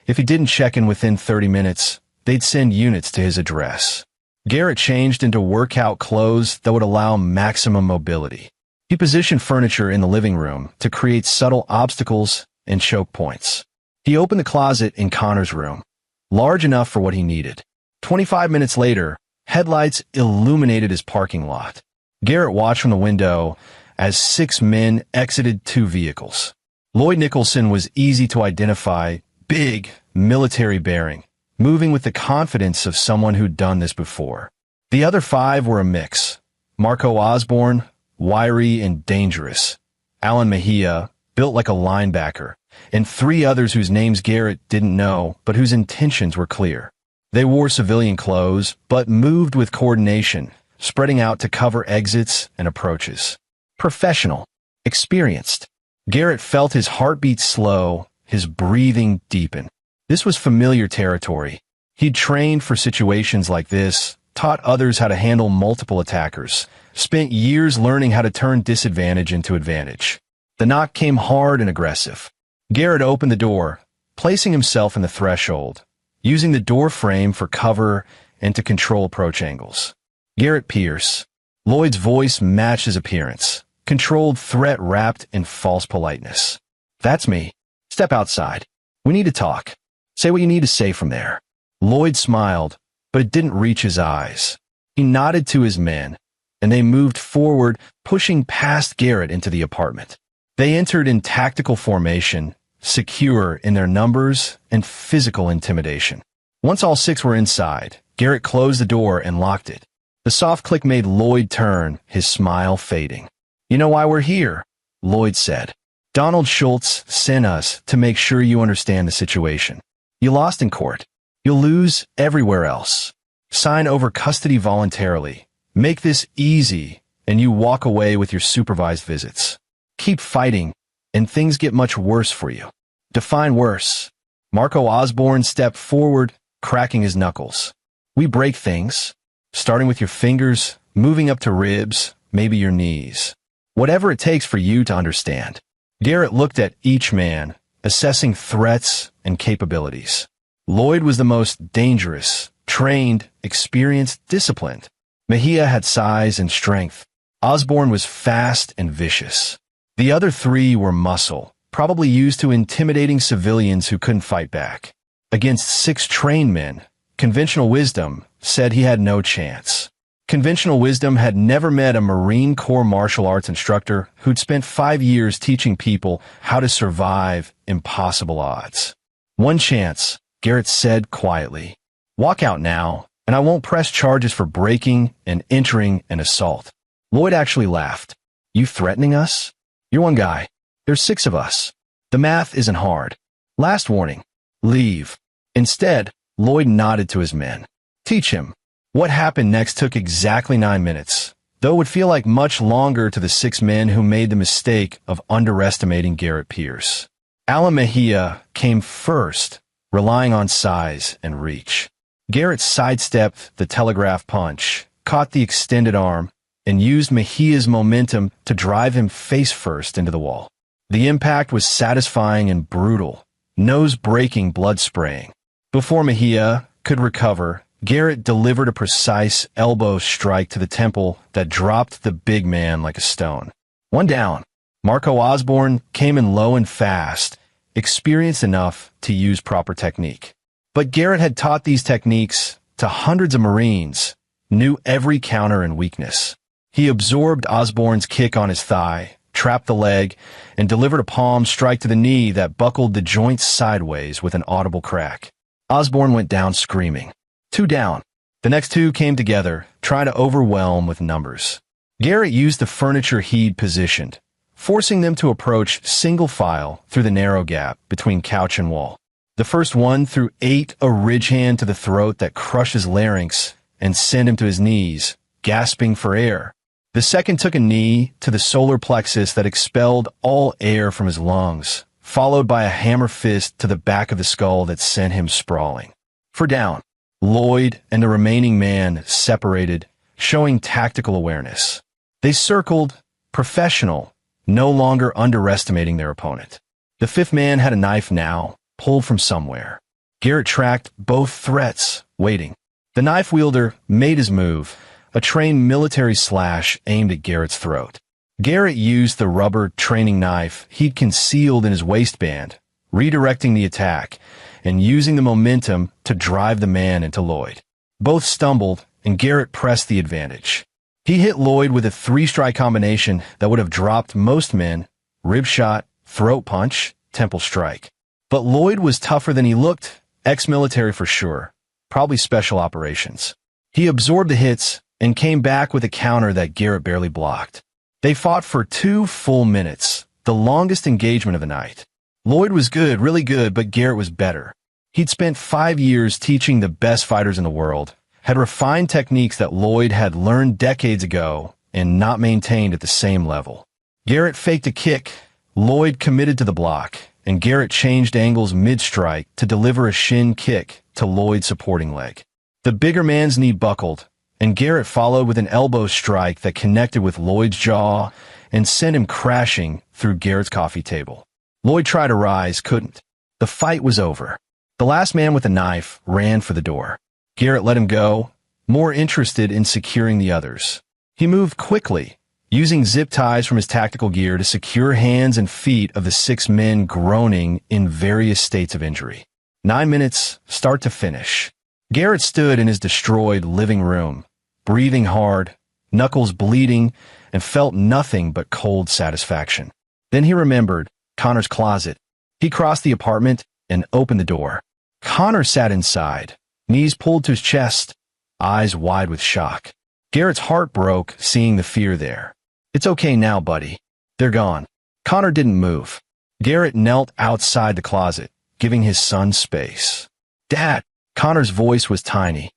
If he didn't check in within 30 minutes, they'd send units to his address. Garrett changed into workout clothes that would allow maximum mobility. He positioned furniture in the living room to create subtle obstacles and choke points. He opened the closet in Connor's room, large enough for what he needed. 25 minutes later, headlights illuminated his parking lot. Garrett watched from the window as 6 men exited 2 vehicles. Lloyd Nicholson was easy to identify, big, military bearing, moving with the confidence of someone who'd done this before. The other 5 were a mix. Marco Osborne, wiry and dangerous. Alan Mejia, built like a linebacker, and 3 others whose names Garrett didn't know, but whose intentions were clear. They wore civilian clothes, but moved with coordination, spreading out to cover exits and approaches. Professional. Experienced. Garrett felt his heartbeat slow, his breathing deepen. This was familiar territory. He'd trained for situations like this, taught others how to handle multiple attackers, spent years learning how to turn disadvantage into advantage. The knock came hard and aggressive. Garrett opened the door, placing himself in the threshold, using the door frame for cover and to control approach angles. Garrett Pierce. Lloyd's voice matched his appearance, controlled threat wrapped in false politeness. That's me. Step outside. We need to talk. Say what you need to say from there. Lloyd smiled, but it didn't reach his eyes. He nodded to his men, and they moved forward, pushing past Garrett into the apartment. They entered in tactical formation, secure in their numbers and physical intimidation. Once all 6 were inside, Garrett closed the door and locked it. The soft click made Lloyd turn, his smile fading. "You know why we're here," Lloyd said. "Donald Schultz sent us to make sure you understand the situation. You lost in court. You'll lose everywhere else. Sign over custody voluntarily. Make this easy, and you walk away with your supervised visits. Keep fighting, and things get much worse for you." Define worse. Marco Osborne stepped forward, cracking his knuckles. "We break things, starting with your fingers, moving up to ribs, maybe your knees. Whatever it takes for you to understand." Garrett looked at each man, assessing threats and capabilities. Lloyd was the most dangerous, trained, experienced, disciplined. Mejia had size and strength. Osborne was fast and vicious. The other 3 were muscle, probably used to intimidating civilians who couldn't fight back. Against 6 trained men, conventional wisdom said he had no chance. Conventional wisdom had never met a Marine Corps martial arts instructor who'd spent 5 years teaching people how to survive impossible odds. "One chance," Garrett said quietly. "Walk out now, and I won't press charges for breaking and entering an assault." Lloyd actually laughed. "You threatening us? You're one guy. There's 6 of us. The math isn't hard. Last warning. Leave." Instead, Lloyd nodded to his men. "Teach him." What happened next took exactly 9 minutes, though it would feel like much longer to the 6 men who made the mistake of underestimating Garrett Pierce. Alan Mejia came first, relying on size and reach. Garrett sidestepped the telegraph punch, caught the extended arm, and used Mejia's momentum to drive him face first into the wall. The impact was satisfying and brutal, nose-breaking, blood spraying. Before Mejia could recover, Garrett delivered a precise elbow strike to the temple that dropped the big man like a stone. One down. Marco Osborne came in low and fast, experienced enough to use proper technique. But Garrett had taught these techniques to hundreds of Marines, knew every counter and weakness. He absorbed Osborne's kick on his thigh, trapped the leg, and delivered a palm strike to the knee that buckled the joint sideways with an audible crack. Osborne went down screaming. 2 down. The next 2 came together, trying to overwhelm with numbers. Garrett used the furniture he'd positioned, forcing them to approach single file through the narrow gap between couch and wall. The first one threw a ridge hand to the throat that crushed his larynx and sent him to his knees, gasping for air. The second took a knee to the solar plexus that expelled all air from his lungs, followed by a hammer fist to the back of the skull that sent him sprawling. For down, Lloyd and the remaining man separated, showing tactical awareness. They circled, professional, no longer underestimating their opponent. The fifth man had a knife now, pulled from somewhere. Garrett tracked both threats, waiting. The knife wielder made his move, a trained military slash aimed at Garrett's throat. Garrett used the rubber training knife he'd concealed in his waistband, redirecting the attack and using the momentum to drive the man into Lloyd. Both stumbled, and Garrett pressed the advantage. He hit Lloyd with a three-strike combination that would have dropped most men: rib shot, throat punch, temple strike. But Lloyd was tougher than he looked, ex-military for sure, probably special operations. He absorbed the hits and came back with a counter that Garrett barely blocked. They fought for 2 full minutes, the longest engagement of the night. Lloyd was good, really good, but Garrett was better. He'd spent 5 years teaching the best fighters in the world, had refined techniques that Lloyd had learned decades ago and not maintained at the same level. Garrett faked a kick, Lloyd committed to the block, and Garrett changed angles mid-strike to deliver a shin kick to Lloyd's supporting leg. The bigger man's knee buckled, and Garrett followed with an elbow strike that connected with Lloyd's jaw and sent him crashing through Garrett's coffee table. Lloyd tried to rise, couldn't. The fight was over. The last man with the knife ran for the door. Garrett let him go, more interested in securing the others. He moved quickly, using zip ties from his tactical gear to secure hands and feet of the 6 men groaning in various states of injury. 9 minutes, start to finish. Garrett stood in his destroyed living room, breathing hard, knuckles bleeding, and felt nothing but cold satisfaction. Then he remembered Connor's closet. He crossed the apartment and opened the door. Connor sat inside, knees pulled to his chest, eyes wide with shock. Garrett's heart broke seeing the fear there. "It's okay now, buddy. They're gone." Connor didn't move. Garrett knelt outside the closet, giving his son space. "Dad," Connor's voice was tiny.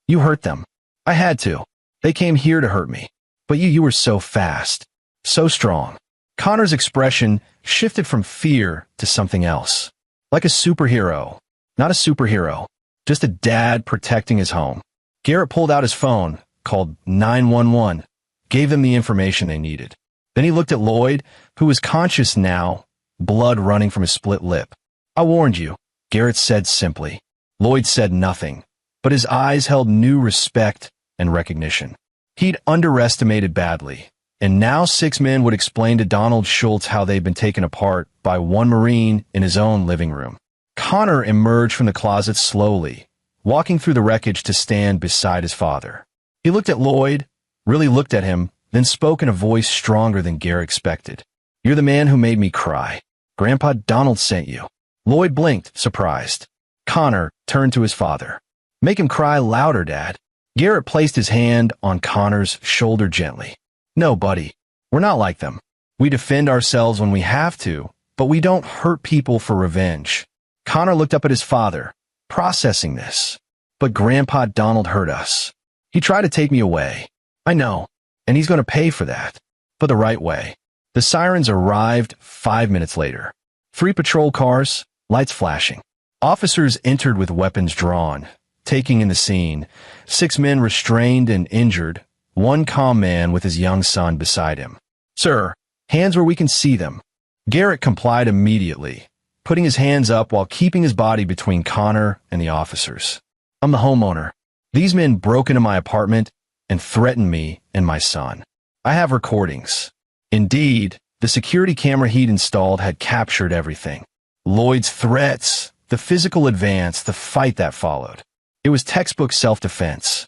"You hurt them. I had to. They came here to hurt me. But you were so fast. So strong." Connor's expression shifted from fear to something else. Like a superhero. Not a superhero. Just a dad protecting his home. Garrett pulled out his phone, called 911, gave them the information they needed. Then he looked at Lloyd, who was conscious now, blood running from his split lip. "I warned you," Garrett said simply. Lloyd said nothing, but his eyes held new respect and recognition. He'd underestimated badly, and now 6 men would explain to Donald Schultz how they'd been taken apart by one Marine in his own living room. Connor emerged from the closet slowly, walking through the wreckage to stand beside his father. He looked at Lloyd, really looked at him, then spoke in a voice stronger than Garrett expected. "You're the man who made me cry. Grandpa Donald sent you." Lloyd blinked, surprised. Connor turned to his father. "Make him cry louder, Dad." Garrett placed his hand on Connor's shoulder gently. "No, buddy, we're not like them. We defend ourselves when we have to, but we don't hurt people for revenge." Connor looked up at his father, processing this. "But Grandpa Donald hurt us. He tried to take me away. I know, and he's going to pay for that, but the right way." The sirens arrived 5 minutes later. 3 patrol cars, lights flashing. Officers entered with weapons drawn, taking in the scene. 6 men restrained and injured, 1 calm man with his young son beside him. "Sir, hands where we can see them." Garrett complied immediately, putting his hands up while keeping his body between Connor and the officers. "I'm the homeowner. These men broke into my apartment and threatened me and my son. I have recordings." Indeed, the security camera he'd installed had captured everything. Lloyd's threats, the physical advance, the fight that followed. It was textbook self-defense.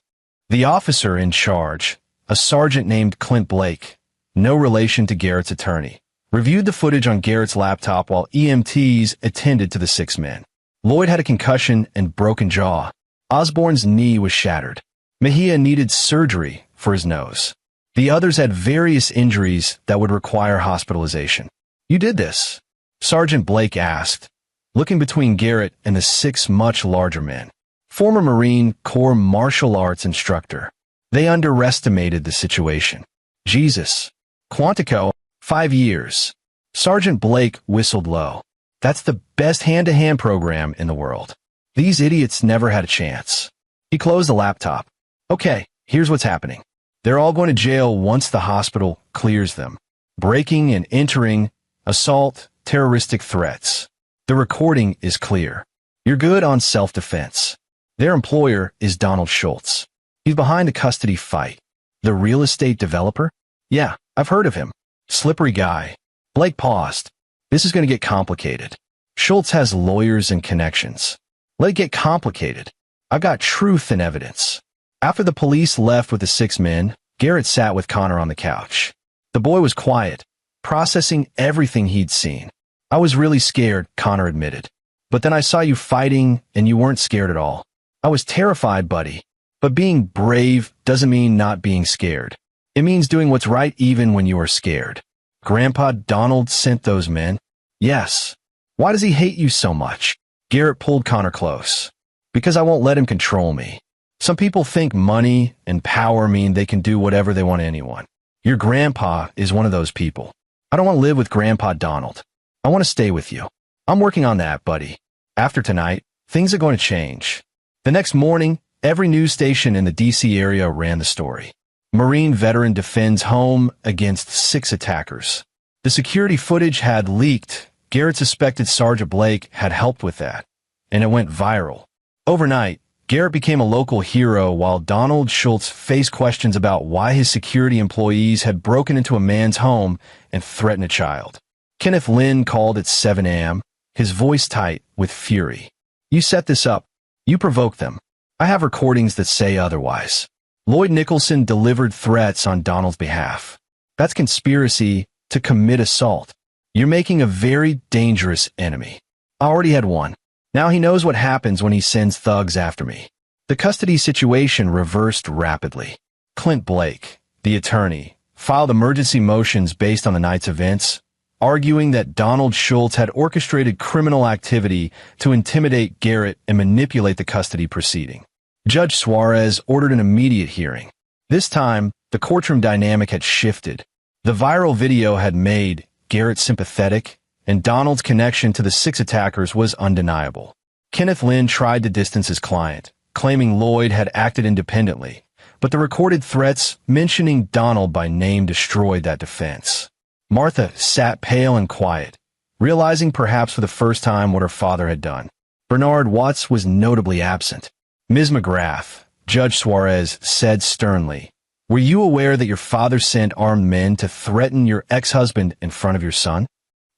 The officer in charge, a sergeant named Clint Blake, no relation to Garrett's attorney, reviewed the footage on Garrett's laptop while EMTs attended to the 6 men. Lloyd had a concussion and broken jaw. Osborne's knee was shattered. Mejia needed surgery for his nose. The others had various injuries that would require hospitalization. "You did this?" Sergeant Blake asked. looking between Garrett and the 6 much larger men. Former Marine Corps martial arts instructor. They underestimated the situation. Jesus. Quantico, 5 years. Sergeant Blake whistled low. That's the best hand-to-hand program in the world. These idiots never had a chance. He closed the laptop. Okay, here's what's happening. They're all going to jail once the hospital clears them. Breaking and entering, assault, terroristic threats. The recording is clear. You're good on self-defense. Their employer is Donald Schultz. He's behind a custody fight. The real estate developer? Yeah, I've heard of him. Slippery guy. Blake paused. This is going to get complicated. Schultz has lawyers and connections. Let it get complicated. I've got truth and evidence. After the police left with the 6 men, Garrett sat with Connor on the couch. The boy was quiet, processing everything he'd seen. I was really scared, Connor admitted. But then I saw you fighting, and you weren't scared at all. I was terrified, buddy. But being brave doesn't mean not being scared. It means doing what's right even when you are scared. Grandpa Donald sent those men? Yes. Why does he hate you so much? Garrett pulled Connor close. Because I won't let him control me. Some people think money and power mean they can do whatever they want to anyone. Your grandpa is one of those people. I don't want to live with Grandpa Donald. I want to stay with you. I'm working on that, buddy. After tonight, things are going to change. The next morning, every news station in the D.C. area ran the story. Marine veteran defends home against 6 attackers. The security footage had leaked. Garrett suspected Sergeant Blake had helped with that, and it went viral. Overnight, Garrett became a local hero while Donald Schultz faced questions about why his security employees had broken into a man's home and threatened a child. Kenneth Lynn called at 7 a.m., his voice tight with fury. You set this up. You provoked them. I have recordings that say otherwise. Lloyd Nicholson delivered threats on Donald's behalf. That's conspiracy to commit assault. You're making a very dangerous enemy. I already had one. Now he knows what happens when he sends thugs after me. The custody situation reversed rapidly. Clint Blake, the attorney, filed emergency motions based on the night's events, arguing that Donald Schultz had orchestrated criminal activity to intimidate Garrett and manipulate the custody proceeding. Judge Suarez ordered an immediate hearing. This time, the courtroom dynamic had shifted. The viral video had made Garrett sympathetic, and Donald's connection to the 6 attackers was undeniable. Kenneth Lynn tried to distance his client, claiming Lloyd had acted independently, but the recorded threats mentioning Donald by name destroyed that defense. Martha sat pale and quiet, realizing perhaps for the first time what her father had done. Bernard Watts was notably absent. Ms. McGrath, Judge Suarez said sternly, were you aware that your father sent armed men to threaten your ex-husband in front of your son?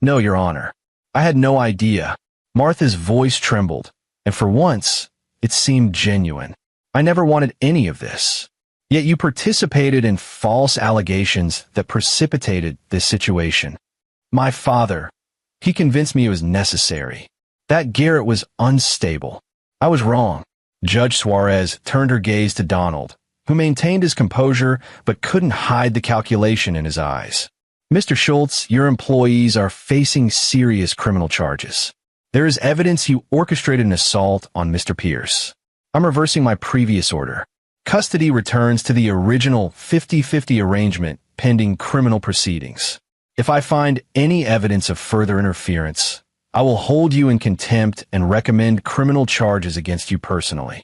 No, Your Honor. I had no idea. Martha's voice trembled, and for once, it seemed genuine. I never wanted any of this. Yet you participated in false allegations that precipitated this situation. My father, he convinced me it was necessary. That Garrett was unstable. I was wrong. Judge Suarez turned her gaze to Donald, who maintained his composure but couldn't hide the calculation in his eyes. Mr. Schultz, your employees are facing serious criminal charges. There is evidence you orchestrated an assault on Mr. Pierce. I'm reversing my previous order. Custody returns to the original 50-50 arrangement pending criminal proceedings. If I find any evidence of further interference, I will hold you in contempt and recommend criminal charges against you personally.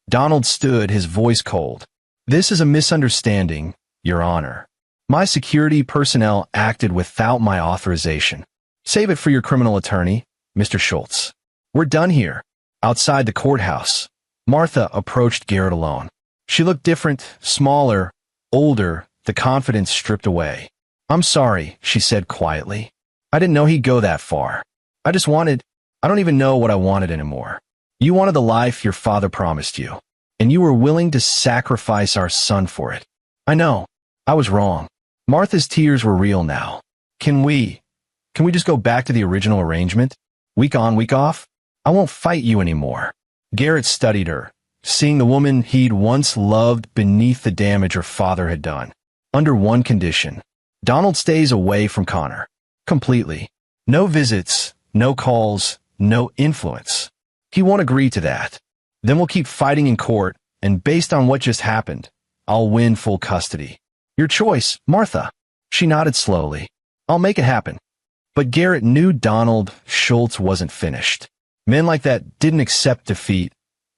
Donald stood, his voice cold. This is a misunderstanding, Your Honor. My security personnel acted without my authorization. Save it for your criminal attorney, Mr. Schultz. We're done here. Outside the courthouse, Martha approached Garrett alone. She looked different, smaller, older, the confidence stripped away. I'm sorry, she said quietly. I didn't know he'd go that far. I don't even know what I wanted anymore. You wanted the life your father promised you, and you were willing to sacrifice our son for it. I know. I was wrong. Martha's tears were real now. Can we just go back to the original arrangement? Week on, week off? I won't fight you anymore. Garrett studied her, seeing the woman he'd once loved beneath the damage her father had done. Under one condition. Donald stays away from Connor. Completely. No visits, no calls, no influence. He won't agree to that. Then we'll keep fighting in court, and based on what just happened, I'll win full custody. Your choice, Martha. She nodded slowly. I'll make it happen. But Garrett knew Donald Schultz wasn't finished. Men like that didn't accept defeat,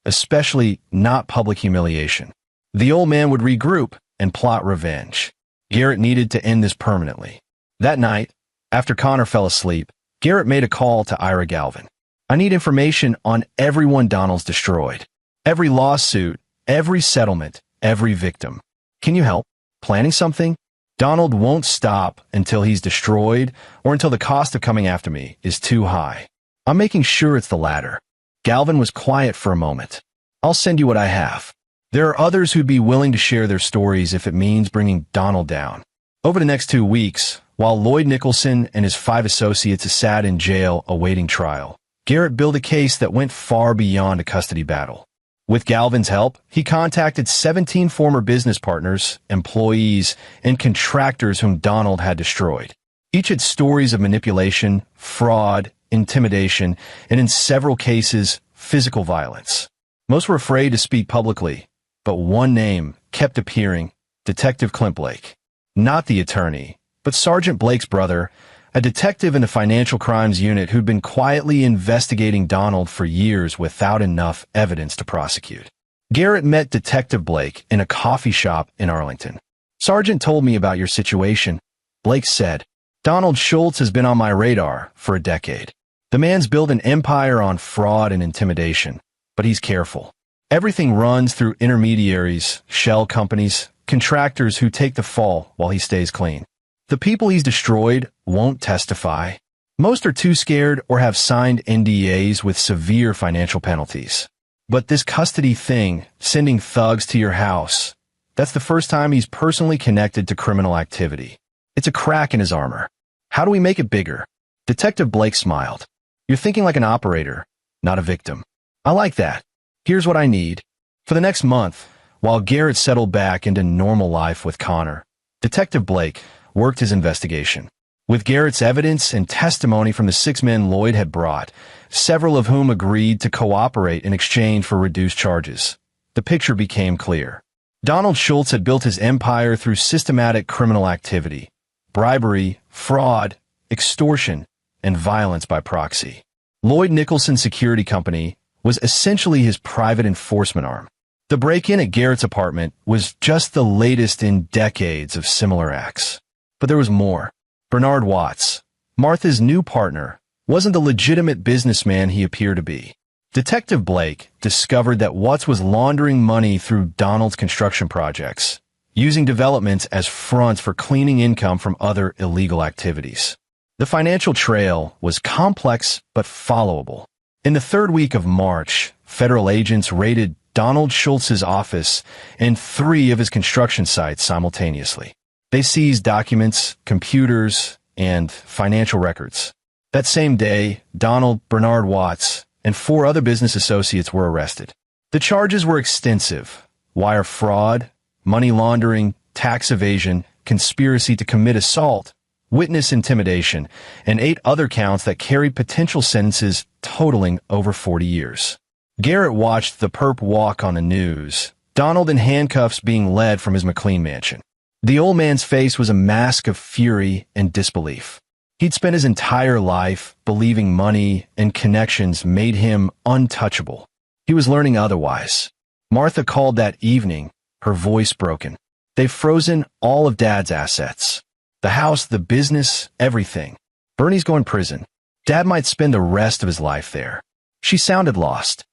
especially not public humiliation. The old man would regroup and plot revenge. Garrett needed to end this permanently. That night, after Connor fell asleep, Garrett made a call to Ira Galvin. I need information on everyone Donald's destroyed. Every lawsuit, every settlement, every victim. Can you help? Planning something? Donald won't stop until he's destroyed or until the cost of coming after me is too high. I'm making sure it's the latter. Galvin was quiet for a moment. I'll send you what I have. There are others who'd be willing to share their stories if it means bringing Donald down. Over the next 2 weeks, while Lloyd Nicholson and his 5 associates sat in jail awaiting trial, Garrett built a case that went far beyond a custody battle. With Galvin's help, he contacted 17 former business partners, employees, and contractors whom Donald had destroyed. Each had stories of manipulation, fraud, intimidation, and in several cases, physical violence. Most were afraid to speak publicly, but one name kept appearing, Detective Clint Blake. Not the attorney, but Sergeant Blake's brother, a detective in the financial crimes unit who'd been quietly investigating Donald for years without enough evidence to prosecute. Garrett met Detective Blake in a coffee shop in Arlington. Sergeant told me about your situation. Blake said, Donald Schultz has been on my radar for a decade. The man's built an empire on fraud and intimidation, but he's careful. Everything runs through intermediaries, shell companies, contractors who take the fall while he stays clean. The people he's destroyed won't testify. Most are too scared or have signed NDAs with severe financial penalties. But this custody thing, sending thugs to your house, that's the first time he's personally connected to criminal activity. It's a crack in his armor. How do we make it bigger? Detective Blake smiled. You're thinking like an operator, not a victim. I like that. Here's what I need. For the next month, while Garrett settled back into normal life with Connor, Detective Blake worked his investigation. With Garrett's evidence and testimony from the 6 men Lloyd had brought, several of whom agreed to cooperate in exchange for reduced charges, the picture became clear. Donald Schultz had built his empire through systematic criminal activity, bribery, fraud, extortion, and violence by proxy. Lloyd Nicholson Security Company was essentially his private enforcement arm. The break-in at Garrett's apartment was just the latest in decades of similar acts. But there was more. Bernard Watts, Martha's new partner, wasn't the legitimate businessman he appeared to be. Detective Blake discovered that Watts was laundering money through Donald's construction projects, using developments as fronts for cleaning income from other illegal activities. The financial trail was complex but followable. In the 3rd week of March, federal agents raided Donald Schultz's office and 3 of his construction sites simultaneously. They seized documents, computers, and financial records. That same day, Donald Bernard Watts and 4 other business associates were arrested. The charges were extensive: wire fraud, money laundering, tax evasion, conspiracy to commit assault, witness intimidation, and 8 other counts that carried potential sentences totaling over 40 years. Garrett watched the perp walk on the news, Donald in handcuffs being led from his McLean mansion. The old man's face was a mask of fury and disbelief. He'd spent his entire life believing money and connections made him untouchable. He was learning otherwise. Martha called that evening, her voice broken. They've frozen all of Dad's assets. The house, the business, everything. Bernie's going to prison. Dad might spend the rest of his life there. She sounded lost.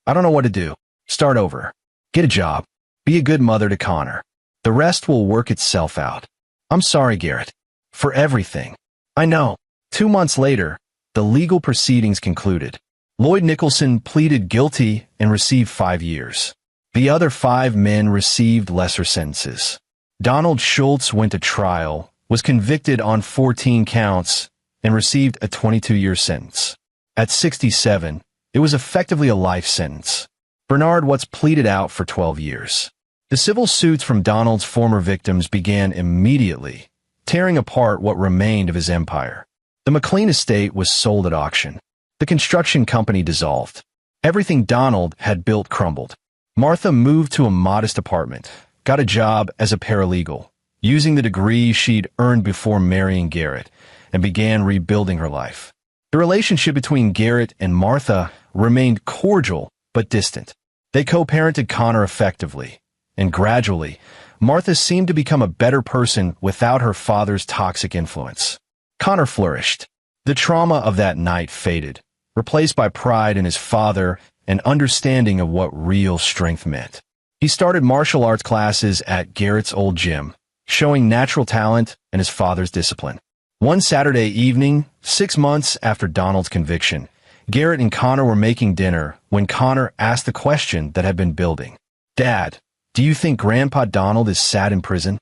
I don't know what to do. Start over. Get a job. Be a good mother to Connor. The rest will work itself out. I'm sorry, Garrett. For everything. I know. 2 months later, the legal proceedings concluded. Lloyd Nicholson pleaded guilty and received 5 years. The other 5 men received lesser sentences. Donald Schultz went to trial, was convicted on 14 counts, and received a 22-year sentence. At 67, it was effectively a life sentence. Bernard Watts pleaded out for 12 years. The civil suits from Donald's former victims began immediately, tearing apart what remained of his empire. The McLean estate was sold at auction. The construction company dissolved. Everything Donald had built crumbled. Martha moved to a modest apartment, got a job as a paralegal, using the degree she'd earned before marrying Garrett, and began rebuilding her life. The relationship between Garrett and Martha remained cordial but distant. They co-parented Connor effectively, and gradually, Martha seemed to become a better person without her father's toxic influence. Connor flourished. The trauma of that night faded, replaced by pride in his father and understanding of what real strength meant. He started martial arts classes at Garrett's old gym, showing natural talent and his father's discipline. One Saturday evening, 6 months after Donald's conviction, Garrett and Connor were making dinner when Connor asked the question that had been building. "Dad, do you think Grandpa Donald is sad in prison?"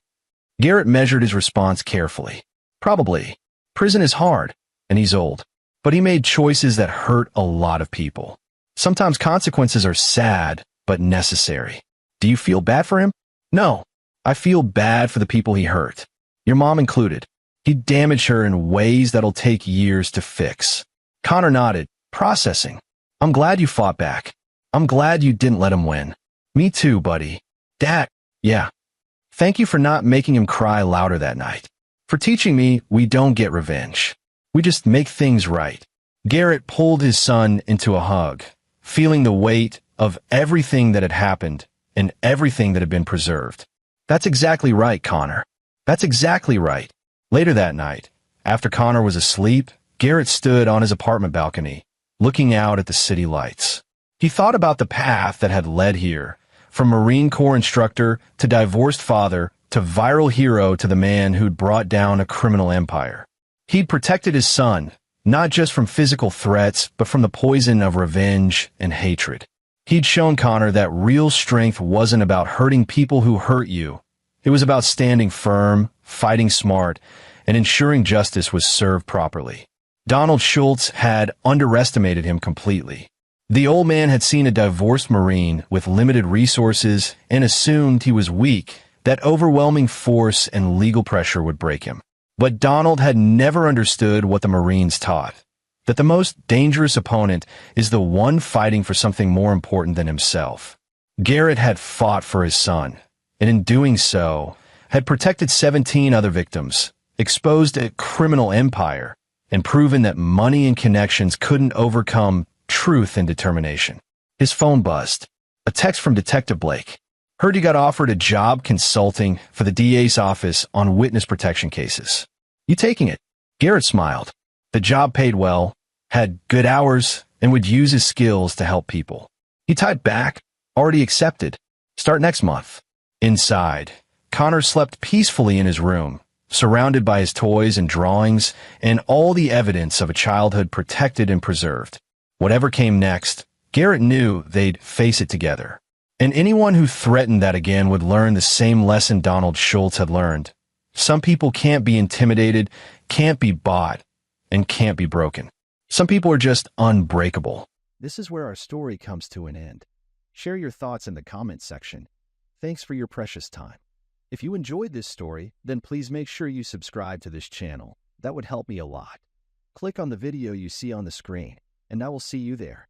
Garrett measured his response carefully. "Probably. Prison is hard, and he's old. But he made choices that hurt a lot of people. Sometimes consequences are sad, but necessary. Do you feel bad for him?" "No. I feel bad for the people he hurt. Your mom included. He damaged her in ways that'll take years to fix." Connor nodded, processing. "I'm glad you fought back. I'm glad you didn't let him win." "Me too, buddy." "Dad, yeah. Thank you for not making him cry louder that night. For teaching me we don't get revenge. We just make things right." Garrett pulled his son into a hug, feeling the weight of everything that had happened and everything that had been preserved. "That's exactly right, Connor. That's exactly right." Later that night, after Connor was asleep, Garrett stood on his apartment balcony, looking out at the city lights. He thought about the path that had led here, from Marine Corps instructor to divorced father to viral hero to the man who'd brought down a criminal empire. He'd protected his son, not just from physical threats, but from the poison of revenge and hatred. He'd shown Connor that real strength wasn't about hurting people who hurt you. It was about standing firm, fighting smart, and ensuring justice was served properly. Donald Schultz had underestimated him completely. The old man had seen a divorced Marine with limited resources and assumed he was weak, that overwhelming force and legal pressure would break him. But Donald had never understood what the Marines taught, that the most dangerous opponent is the one fighting for something more important than himself. Garrett had fought for his son, and in doing so, had protected 17 other victims, exposed a criminal empire, and proven that money and connections couldn't overcome truth and determination. His phone buzzed. A text from Detective Blake. "Heard you got offered a job consulting for the DA's office on witness protection cases. You taking it?" Garrett smiled. The job paid well, had good hours, and would use his skills to help people. He typed back, "Already accepted. Start next month." Inside, Connor slept peacefully in his room, surrounded by his toys and drawings and all the evidence of a childhood protected and preserved. Whatever came next, Garrett knew they'd face it together. And anyone who threatened that again would learn the same lesson Donald Schultz had learned. Some people can't be intimidated, can't be bought, and can't be broken. Some people are just unbreakable. This is where our story comes to an end. Share your thoughts in the comments section. Thanks for your precious time. If you enjoyed this story, then please make sure you subscribe to this channel. That would help me a lot. Click on the video you see on the screen, and I will see you there.